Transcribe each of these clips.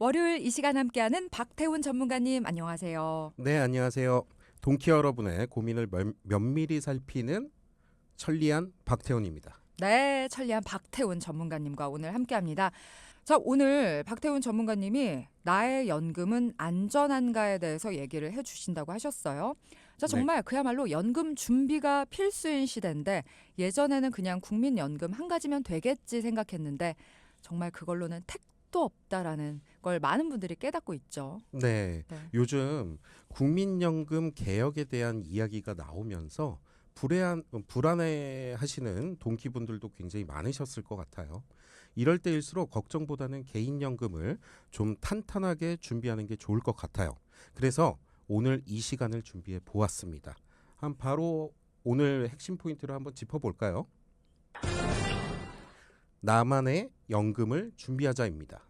월요일 이 시간 함께하는 박태훈 전문가님 안녕하세요. 네, 안녕하세요. 동키 여러분의 고민을 면밀히 살피는 천리안 박태훈입니다. 네, 천리안 박태훈 전문가님과 오늘 함께합니다. 자, 오늘 박태훈 전문가님이 나의 연금은 안전한가에 대해서 얘기를 해주신다고 하셨어요. 자, 네, 정말 그야말로 연금 준비가 필수인 시대인데 예전에는 그냥 국민연금 한 가지면 되겠지 생각했는데 정말 그걸로는 택도 없다라는 걸 많은 분들이 깨닫고 있죠. 네. 네. 요즘 국민연금 개혁에 대한 이야기가 나오면서 불안해 하시는 동키분들도 굉장히 많으셨을 것 같아요. 이럴 때일수록 걱정보다는 개인연금을 좀 탄탄하게 준비하는 게 좋을 것 같아요. 그래서 오늘 이 시간을 준비해 보았습니다. 바로 오늘 핵심 포인트를 한번 짚어볼까요? 나만의 연금을 준비하자입니다.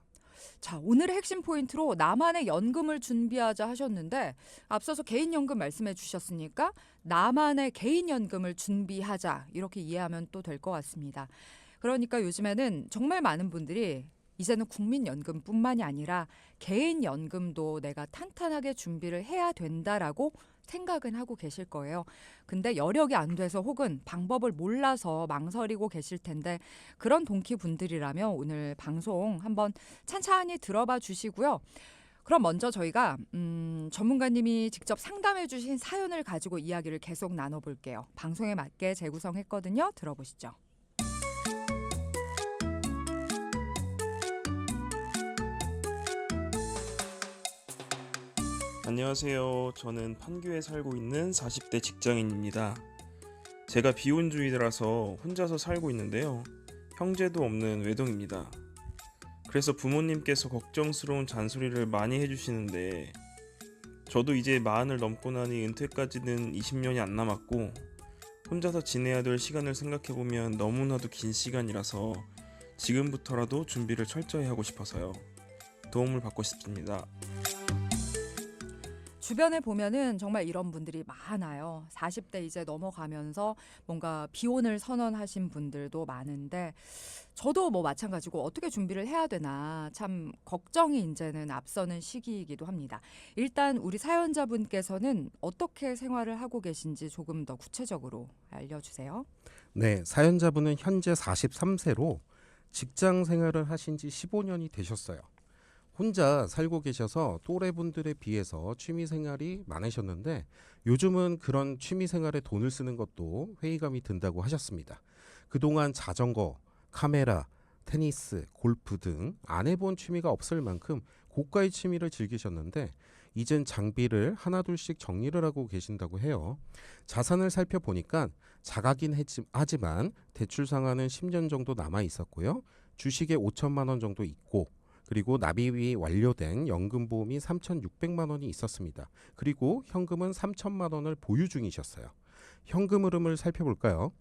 자, 오늘의 핵심 포인트로 나만의 연금을 준비하자 하셨는데 앞서서 개인연금 말씀해 주셨으니까 나만의 개인연금을 준비하자 이렇게 이해하면 또 될 것 같습니다. 그러니까 요즘에는 정말 많은 분들이 이제는 국민연금뿐만이 아니라 개인연금도 내가 탄탄하게 준비를 해야 된다라고 생각은 하고 계실 거예요. 근데 여력이 안 돼서 혹은 방법을 몰라서 망설이고 계실 텐데 그런 동키 분들이라면 오늘 방송 한번 찬찬히 들어봐 주시고요. 그럼 먼저 저희가 전문가님이 직접 상담해 주신 사연을 가지고 이야기를 계속 나눠볼게요. 방송에 맞게 재구성했거든요. 들어보시죠. 안녕하세요. 저는 판교에 살고 있는 40대 직장인입니다. 제가 비혼주의라서 혼자서 살고 있는데요. 형제도 없는 외동입니다. 그래서 부모님께서 걱정스러운 잔소리를 많이 해주시는데 저도 이제 40을 넘고 나니 은퇴까지는 20년이 안 남았고 혼자서 지내야 될 시간을 생각해보면 너무나도 긴 시간이라서 지금부터라도 준비를 철저히 하고 싶어서요. 도움을 받고 싶습니다. 주변에 보면은 정말 이런 분들이 많아요. 40대 이제 넘어가면서 뭔가 비혼을 선언하신 분들도 많은데 저도 뭐 마찬가지고 어떻게 준비를 해야 되나 참 걱정이 이제는 앞서는 시기이기도 합니다. 일단 우리 사연자분께서는 어떻게 생활을 하고 계신지 조금 더 구체적으로 알려주세요. 네, 사연자분은 현재 43세로 직장 생활을 하신 지 15년이 되셨어요. 혼자 살고 계셔서 또래분들에 비해서 취미 생활이 많으셨는데 요즘은 그런 취미 생활에 돈을 쓰는 것도 회의감이 든다고 하셨습니다. 그동안 자전거, 카메라, 테니스, 골프 등 안 해본 취미가 없을 만큼 고가의 취미를 즐기셨는데 이젠 장비를 하나둘씩 정리를 하고 계신다고 해요. 자산을 살펴보니까 작아긴 하지만 대출 상환은 10년 정도 남아 있었고요. 주식에 5천만 원 정도 있고 그리고 납입이 완료된 연금보험이 3,600만 원이 있었습니다. 그리고 현금은 3천만 원을 보유 중이셨어요. 현금 흐름을 살펴볼까요?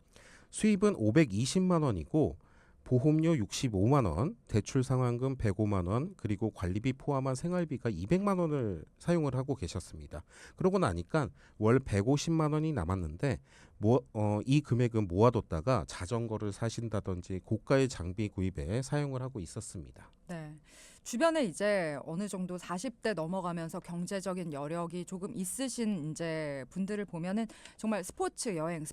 수입은 520만 원이고 보험료 65만 원, 대출 상환금 105만 원, 그리고 관리비 포함한 생활비가 200만 원을 사용을 하고 계셨습니다. 그러고 나니까 월 150만 원이 남았는데 이 금액은 모아뒀다가 자전거를 사신다든지 고가의 장비 구입에 사용을 하고 있었습니다. 네. 주변에 이제 어느 정도 40대 넘어가면서 경제적인 여력이 조금 있으신 이제 분들을 보면은 정말 스포츠 여행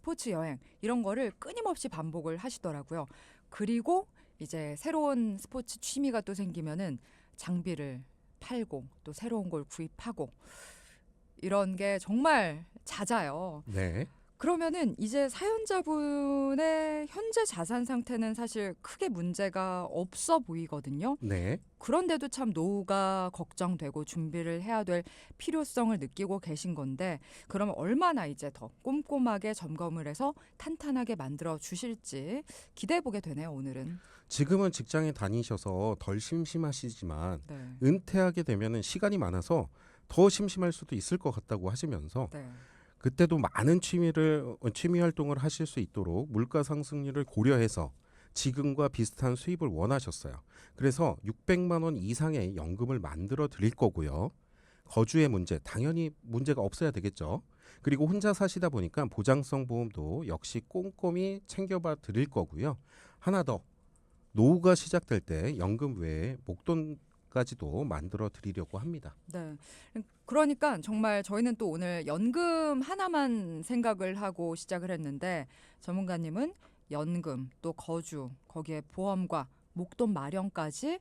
이런 거를 끊임없이 반복을 하시더라고요. 그리고 이제 새로운 스포츠 취미가 또 생기면은 장비를 팔고 또 새로운 걸 구입하고 이런 게 정말 잦아요. 네. 그러면은 이제 사연자분의 현재 자산 상태는 사실 크게 문제가 없어 보이거든요. 네. 그런데도 참 노후가 걱정되고 준비를 해야 될 필요성을 느끼고 계신 건데 그러면 얼마나 이제 더 꼼꼼하게 점검을 해서 탄탄하게 만들어 주실지 기대해 보게 되네요, 오늘은. 지금은 직장에 다니셔서 덜 심심하시지만 네. 은퇴하게 되면 시간이 많아서 더 심심할 수도 있을 것 같다고 하시면서 네. 그때도 많은 취미 활동을 하실 수 있도록 물가 상승률을 고려해서 지금과 비슷한 수입을 원하셨어요. 그래서 600만 원 이상의 연금을 만들어 드릴 거고요. 거주의 문제 당연히 문제가 없어야 되겠죠. 그리고 혼자 사시다 보니까 보장성 보험도 역시 꼼꼼히 챙겨봐 드릴 거고요. 하나 더 노후가 시작될 때 연금 외에 목돈까지 방법까지도 만들어 드리려고 합니다. 네. 그러니까 정말 저희는 또 오늘 연금 하나만 생각을 하고 시작을 했는데 전문가님은 연금, 또 거주, 거기에 보험과 목돈 마련까지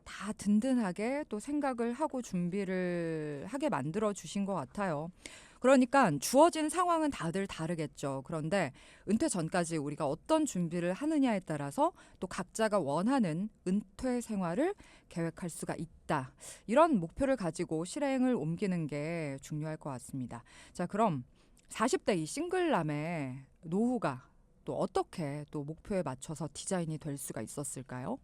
다 든든하게 또 생각을 하고 준비를 하게 만들어 주신 것 같아요. 그러니까 주어진 상황은 다들 다르겠죠. 그런데 은퇴 전까지 우리가 어떤 준비를 하느냐에 따라서 또 각자가 원하는 은퇴 생활을 계획할 수가 있다. 이런 목표를 가지고 실행을 옮기는 게 중요할 것 같습니다. 자, 그럼 40대 이 싱글남의 노후가 또 어떻게 또 목표에 맞춰서 디자인이 될 수가 있었을까요?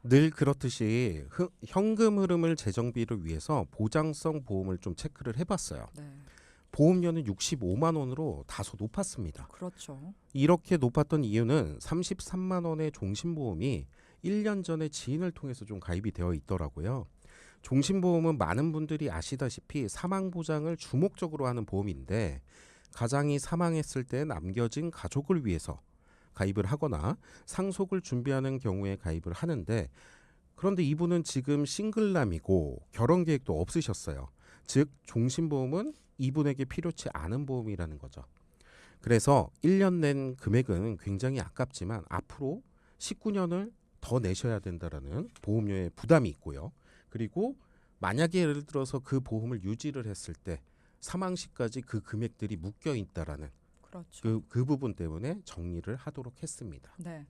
늘 그렇듯이 현금 흐름을 재정비를 위해서 보장성 보험을 좀 체크를 해봤어요. 네, 보험료는 65만 원으로 다소 높았습니다. 그렇죠. 이렇게 높았던 이유는 33만 원의 종신보험이 1년 전에 지인을 통해서 좀 가입이 되어 있더라고요. 종신보험은 많은 분들이 아시다시피 사망보장을 주목적으로 하는 보험인데 가장이 사망했을 때 남겨진 가족을 위해서 가입을 하거나 상속을 준비하는 경우에 가입을 하는데 그런데 이분은 지금 싱글남이고 결혼 계획도 없으셨어요. 즉 종신보험은 이분에게 필요치 않은 보험이라는 거죠. 그래서 1년 낸 금액은 굉장히 아깝지만 앞으로 19년을 더 내셔야 된다라는 보험료의 부담이 있고요. 그리고 만약에 예를 들어서 그 보험을 유지를 했을 때 사망 시까지 그 금액들이 묶여 있다라는 그렇죠. 그 부분 때문에 정리를 하도록 했습니다. 네.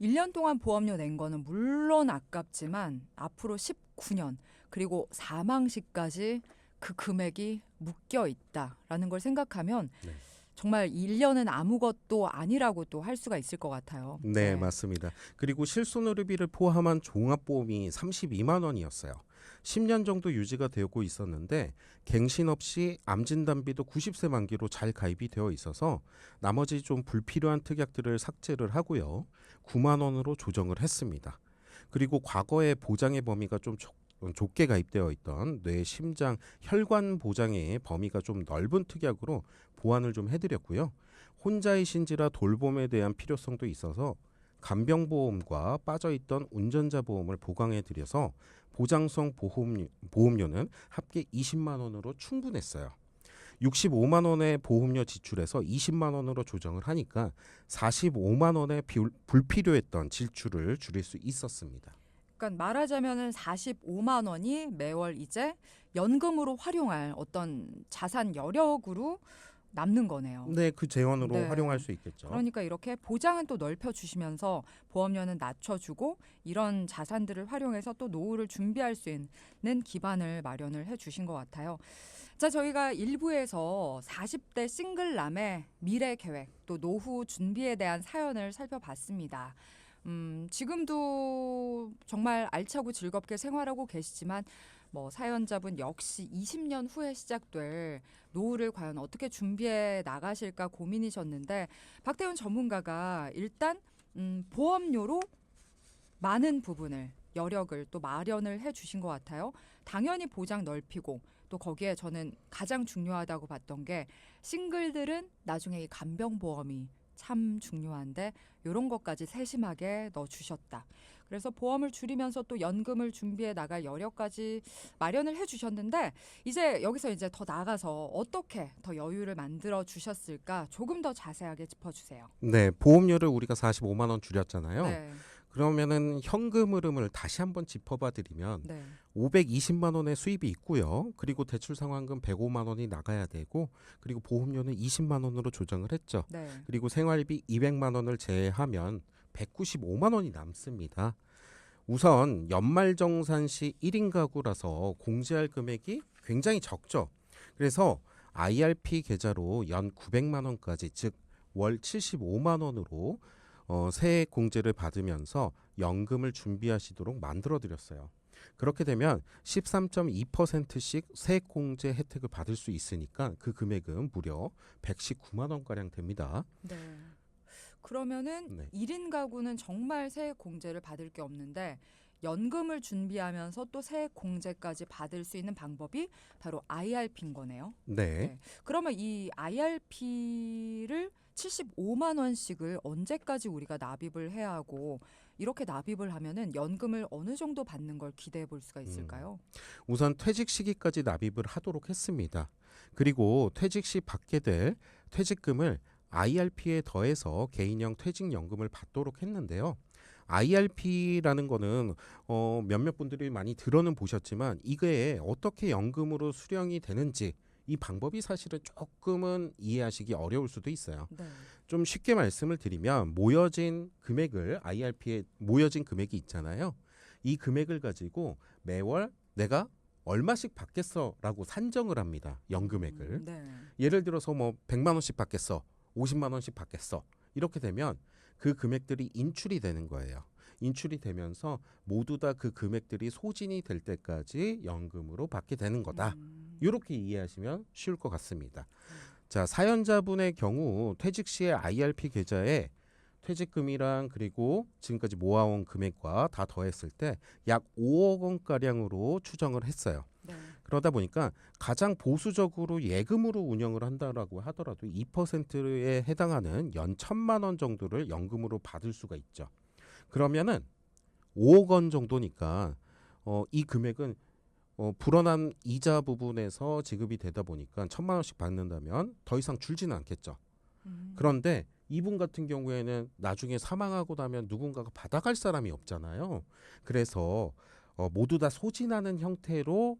1년 동안 보험료 낸 거는 물론 아깝지만 앞으로 19년 그리고 사망 시까지 그 금액이 묶여 있다라는 걸 생각하면 네. 정말 1년은 아무것도 아니라고 또 할 수가 있을 것 같아요. 네, 맞습니다. 그리고 실손의료비를 포함한 종합보험이 32만 원이었어요. 10년 정도 유지가 되고 있었는데 갱신 없이 암진단비도 90세 만기로 잘 가입이 되어 있어서 나머지 좀 불필요한 특약들을 삭제를 하고요. 9만 원으로 조정을 했습니다. 그리고 과거에 보장의 범위가 좀 좁게 가입되어 있던 뇌, 심장, 혈관 보장의 범위가 좀 넓은 특약으로 보완을 좀 해드렸고요. 혼자이신지라 돌봄에 대한 필요성도 있어서 간병보험과 빠져있던 운전자 보험을 보강해드려서 보장성 보험료는 합계 20만 원으로 충분했어요. 65만 원의 보험료 지출에서 20만 원으로 조정을 하니까 45만 원의 불필요했던 지출을 줄일 수 있었습니다. 그러니까 말하자면은 45만 원이 매월 이제 연금으로 활용할 어떤 자산 여력으로 남는 거네요. 네, 그 재원으로 네. 활용할 수 있겠죠. 그러니까 이렇게 보장은 또 넓혀주시면서 보험료는 낮춰주고 이런 자산들을 활용해서 또 노후를 준비할 수 있는 기반을 마련을 해주신 것 같아요. 자, 저희가 1부에서 40대 싱글남의 미래 계획 또 노후 준비에 대한 사연을 살펴봤습니다. 지금도 정말 알차고 즐겁게 생활하고 계시지만 뭐 사연자분 역시 20년 후에 시작될 노후를 과연 어떻게 준비해 나가실까 고민이셨는데 박태훈 전문가가 일단 보험료로 많은 부분을 여력을 또 마련을 해주신 것 같아요. 당연히 보장 넓히고 또 거기에 저는 가장 중요하다고 봤던 게 싱글들은 나중에 이 간병보험이 참 중요한데 이런 것까지 세심하게 넣어주셨다. 그래서 보험을 줄이면서 또 연금을 준비해 나갈 여력까지 마련을 해주셨는데 이제 여기서 이제 더 나아가서 어떻게 더 여유를 만들어 주셨을까 조금 더 자세하게 짚어주세요. 네, 보험료를 우리가 45만 원 줄였잖아요. 네, 그러면은 현금 흐름을 다시 한번 짚어봐 드리면 네, 520만 원의 수입이 있고요. 그리고 대출 상환금 105만 원이 나가야 되고 그리고 보험료는 20만 원으로 조정을 했죠. 네. 그리고 생활비 200만 원을 제외하면 195만 원이 남습니다. 우선 연말정산 시 1인 가구라서 공제할 금액이 굉장히 적죠. 그래서 IRP 계좌로 연 900만 원까지 즉 월 75만 원으로 세액 공제를 받으면서 연금을 준비하시도록 만들어드렸어요. 그렇게 되면 13.2%씩 세액 공제 혜택을 받을 수 있으니까 그 금액은 무려 119만 원가량 됩니다. 네. 그러면은 네. 1인 가구는 정말 세액 공제를 받을 게 없는데 연금을 준비하면서 또 세액 공제까지 받을 수 있는 방법이 바로 IRP인 거네요. 네. 그러면 이 IRP를 75만 원씩을 언제까지 우리가 납입을 해야 하고 이렇게 납입을 하면은 연금을 어느 정도 받는 걸 기대해 볼 수가 있을까요? 우선 퇴직 시기까지 납입을 하도록 했습니다. 그리고 퇴직 시 받게 될 퇴직금을 IRP에 더해서 개인형 퇴직연금을 받도록 했는데요. IRP라는 거는 몇몇 분들이 많이 들어는 보셨지만 이게 어떻게 연금으로 수령이 되는지 이 방법이 사실은 조금은 이해하시기 어려울 수도 있어요. 네. 좀 쉽게 말씀을 드리면 모여진 금액을 IRP에 모여진 금액이 있잖아요. 이 금액을 가지고 매월 내가 얼마씩 받겠어라고 산정을 합니다. 연금액을. 네. 예를 들어서 뭐 100만 원씩 받겠어. 50만 원씩 받겠어. 이렇게 되면 그 금액들이 인출이 되는 거예요. 인출이 되면서 모두 다 그 금액들이 소진이 될 때까지 연금으로 받게 되는 거다. 이렇게 이해하시면 쉬울 것 같습니다. 자, 사연자분의 경우 퇴직 시에 IRP 계좌에 퇴직금이랑 그리고 지금까지 모아온 금액과 다 더했을 때 약 5억 원가량으로 추정을 했어요. 네. 그러다 보니까 가장 보수적으로 예금으로 운영을 한다라고 하더라도 2%에 해당하는 연 1,000만 원 정도를 연금으로 받을 수가 있죠. 그러면은 5억 원 정도니까 이 금액은 불어난 이자 부분에서 지급이 되다 보니까 1,000만 원씩 받는다면 더 이상 줄지는 않겠죠. 그런데 이분 같은 경우에는 나중에 사망하고 나면 누군가가 받아갈 사람이 없잖아요. 그래서 모두 다 소진하는 형태로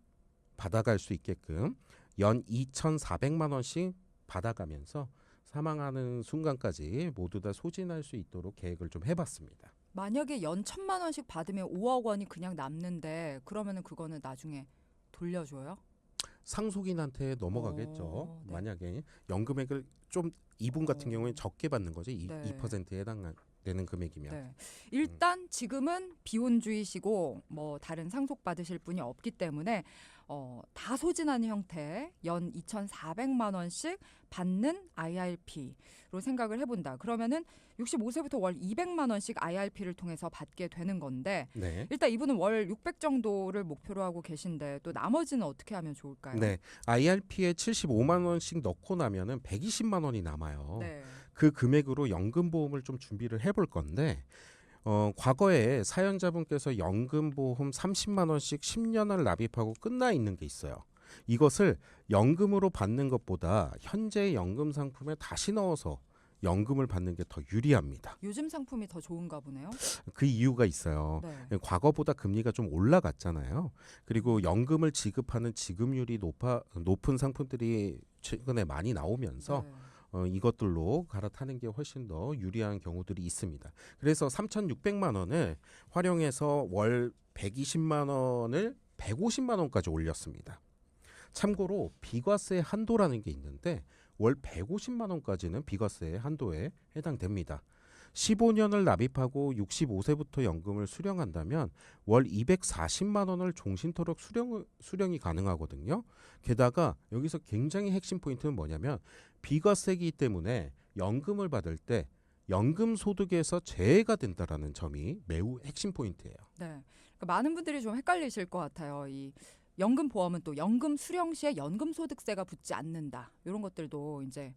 받아갈 수 있게끔 연 2,400만 원씩 받아가면서 사망하는 순간까지 모두 다 소진할 수 있도록 계획을 좀 해봤습니다. 만약에 연 1,000만 원씩 받으면 5억 원이 그냥 남는데 그러면은 그거는 나중에 돌려줘요? 상속인한테 넘어가겠죠. 네. 만약에 연금액을 좀 이분 같은 경우에 적게 받는 거죠. 네. 2%에 해당되는 금액이면. 네. 일단 지금은 비혼주의시고 뭐 다른 상속 받으실 분이 없기 때문에 다 소진하는 형태 연 2,400만 원씩 받는 IRP로 생각을 해본다. 그러면은 65세부터 월 200만 원씩 IRP를 통해서 받게 되는 건데 네. 일단 이분은 월 600 정도를 목표로 하고 계신데 또 나머지는 어떻게 하면 좋을까요? 네. IRP에 75만 원씩 넣고 나면은 120만 원이 남아요. 네. 그 금액으로 연금보험을 좀 준비를 해볼 건데 과거에 사연자분께서 연금보험 30만 원씩 10년을 납입하고 끝나 있는 게 있어요. 이것을 연금으로 받는 것보다 현재 연금 상품에 다시 넣어서 연금을 받는 게 더 유리합니다. 요즘 상품이 더 좋은가 보네요. 그 이유가 있어요. 네. 과거보다 금리가 좀 올라갔잖아요. 그리고 연금을 지급하는 지급률이 높은 상품들이 최근에 많이 나오면서 네. 이것들로 갈아타는 게 훨씬 더 유리한 경우들이 있습니다. 그래서 3,600만 원을 활용해서 월 120만 원을 150만 원까지 올렸습니다. 참고로 비과세 한도라는 게 있는데 월 150만 원까지는 비과세 한도에 해당됩니다. 15년을 납입하고 65세부터 연금을 수령한다면 월 240만 원을 종신토록 수령이 가능하거든요. 게다가 여기서 굉장히 핵심 포인트는 뭐냐면 비과세이기 때문에 연금을 받을 때 연금 소득에서 제외가 된다라는 점이 매우 핵심 포인트예요. 네. 그러니까 많은 분들이 좀 헷갈리실 것 같아요. 이 연금 보험은 또 연금 수령 시에 연금 소득세가 붙지 않는다. 이런 것들도 이제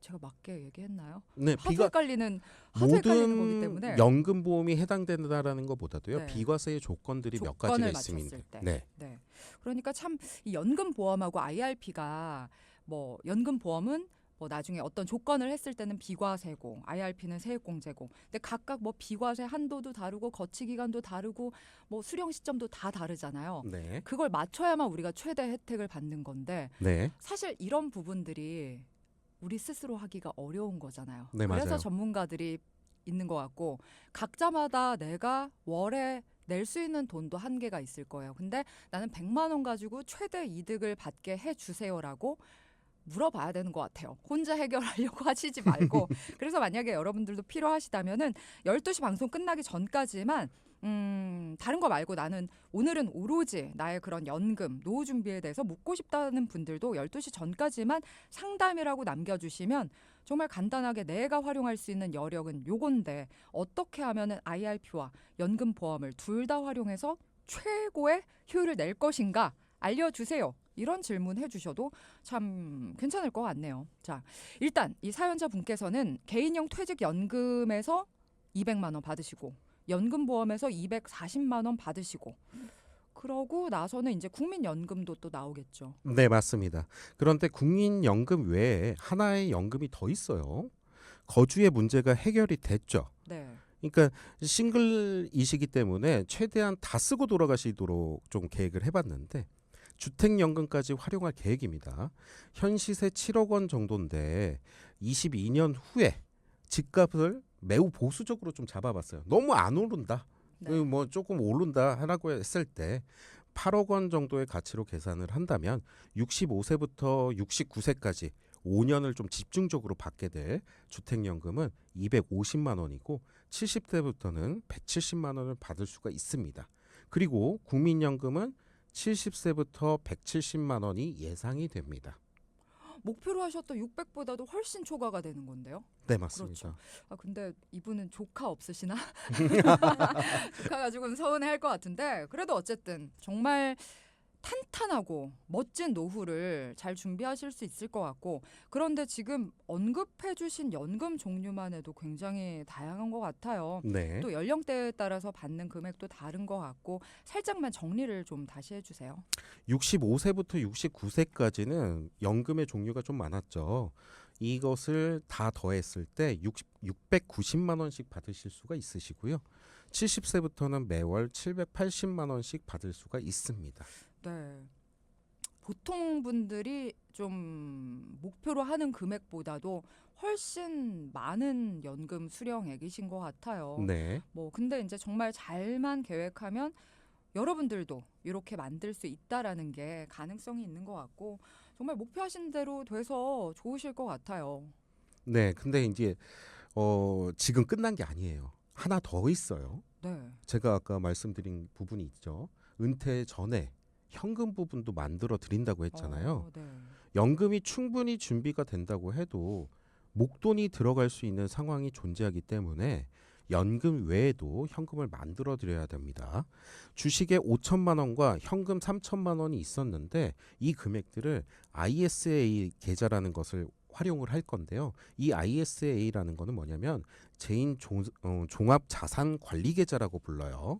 제가 맞게 얘기했나요? 네, 하도 헷갈리는 거기 모든 때문에 연금 보험이 해당된다라는 것보다도요. 네. 비과세의 조건들이 몇 가지가 조건을 있습니다. 맞췄을 때. 네. 네. 그러니까 참 이 연금 보험하고 IRP가 뭐 연금 보험은 뭐 나중에 어떤 조건을 했을 때는 비과세고 IRP는 세액공제고 근데 각각 뭐 비과세 한도도 다르고 거치 기간도 다르고 뭐 수령 시점도 다 다르잖아요. 네. 그걸 맞춰야만 우리가 최대 혜택을 받는 건데 네. 사실 이런 부분들이 우리 스스로 하기가 어려운 거잖아요. 네, 그래서 맞아요. 전문가들이 있는 것 같고 각자마다 내가 월에 낼 수 있는 돈도 한계가 있을 거예요. 근데 나는 100만 원 가지고 최대 이득을 받게 해주세요라고 물어봐야 되는 것 같아요. 혼자 해결하려고 하시지 말고. 그래서 만약에 여러분들도 필요하시다면은 12시 방송 끝나기 전까지만 다른 거 말고 나는 오늘은 오로지 나의 그런 연금, 노후 준비에 대해서 묻고 싶다는 분들도 12시 전까지만 상담이라고 남겨주시면 정말 간단하게 내가 활용할 수 있는 여력은 요건데 어떻게 하면은 IRP와 연금 보험을 둘 다 활용해서 최고의 효율을 낼 것인가 알려주세요. 이런 질문 해주셔도 참 괜찮을 것 같네요. 자, 일단 이 사연자 분께서는 개인형 퇴직연금에서 200만 원 받으시고 연금보험에서 240만 원 받으시고 그러고 나서는 이제 국민연금도 또 나오겠죠. 네, 맞습니다. 그런데 국민연금 외에 하나의 연금이 더 있어요. 거주의 문제가 해결이 됐죠. 네. 그러니까 싱글이시기 때문에 최대한 다 쓰고 돌아가시도록 좀 계획을 해봤는데 주택연금까지 활용할 계획입니다. 현 시세 7억 원 정도인데 22년 후에 집값을 매우 보수적으로 좀 잡아봤어요. 너무 안 오른다. 네. 뭐 조금 오른다 하라고 했을 때 8억 원 정도의 가치로 계산을 한다면 65세부터 69세까지 5년을 좀 집중적으로 받게 될 주택연금은 250만 원이고 70세부터는 170만 원을 받을 수가 있습니다. 그리고 국민연금은 70세부터 170만 원이 예상이 됩니다. 목표로 하셨던 600보다도 훨씬 초과가 되는 건데요. 네, 맞습니다. 아 근데 이분은 조카 없으시나? 조카가 조금 서운해할 것 같은데 그래도 어쨌든 정말 탄탄하고 멋진 노후를 잘 준비하실 수 있을 것 같고 그런데 지금 언급해주신 연금 종류만 해도 굉장히 다양한 것 같아요. 네. 또 연령대에 따라서 받는 금액도 다른 것 같고 살짝만 정리를 좀 다시 해주세요. 65세부터 69세까지는 연금의 종류가 좀 많았죠. 이것을 다 더했을 때 690만 원씩 받으실 수가 있으시고요. 70세부터는 매월 780만 원씩 받을 수가 있습니다. 네. 보통 분들이 좀 목표로 하는 금액보다도 훨씬 많은 연금 수령액이신 것 같아요. 네. 뭐 근데 이제 정말 잘만 계획하면 여러분들도 이렇게 만들 수 있다라는 게 가능성이 있는 것 같고 정말 목표하신 대로 돼서 좋으실 것 같아요. 네. 근데 이제 지금 끝난 게 아니에요. 하나 더 있어요. 네. 제가 아까 말씀드린 부분이 있죠. 은퇴 전에 현금 부분도 만들어 드린다고 했잖아요. 네. 연금이 충분히 준비가 된다고 해도 목돈이 들어갈 수 있는 상황이 존재하기 때문에 연금 외에도 현금을 만들어 드려야 됩니다. 주식에 5천만 원과 현금 3천만 원이 있었는데 이 금액들을 ISA 계좌라는 것을 활용을 할 건데요. 이 ISA라는 거는 뭐냐면 개인 종합 자산 관리 계좌라고 불러요.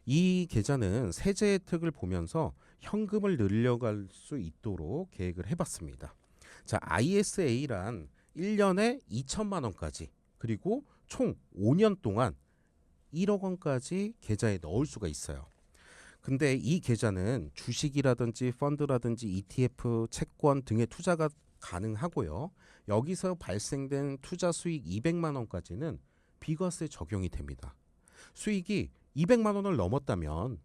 이 계좌는 세제 혜택을 보면서 현금을 늘려갈 수 있도록 계획을 해봤습니다. 자, ISA란 1년에 2천만 원까지 그리고 총 5년 동안 1억 원까지 계좌에 넣을 수가 있어요. 근데 이 계좌는 주식이라든지 펀드라든지 ETF, 채권 등의 투자가 가능하고요. 여기서 발생된 투자 수익 200만 원까지는 비과세 적용이 됩니다. 수익이 200만 원을 넘었다면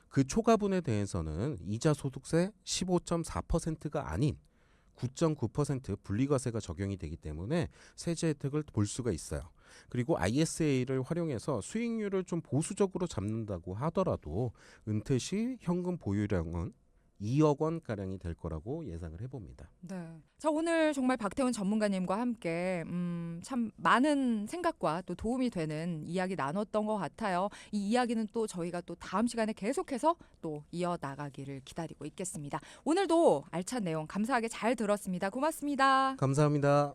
그 초과분에 대해서는 이자 소득세 15.4%가 아닌 9.9% 분리과세가 적용이 되기 때문에 세제 혜택을 볼 수가 있어요. 그리고 ISA를 활용해서 수익률을 좀 보수적으로 잡는다고 하더라도 은퇴 시 현금 보유량은 2억 원가량이 될 거라고 예상을 해봅니다. 네. 자, 오늘 정말 박태훈 전문가님과 함께 참 많은 생각과 또 도움이 되는 이야기 나눴던 것 같아요. 이 이야기는 또 저희가 또 다음 시간에 계속해서 또 이어나가기를 기다리고 있겠습니다. 오늘도 알찬 내용 감사하게 잘 들었습니다. 고맙습니다. 감사합니다.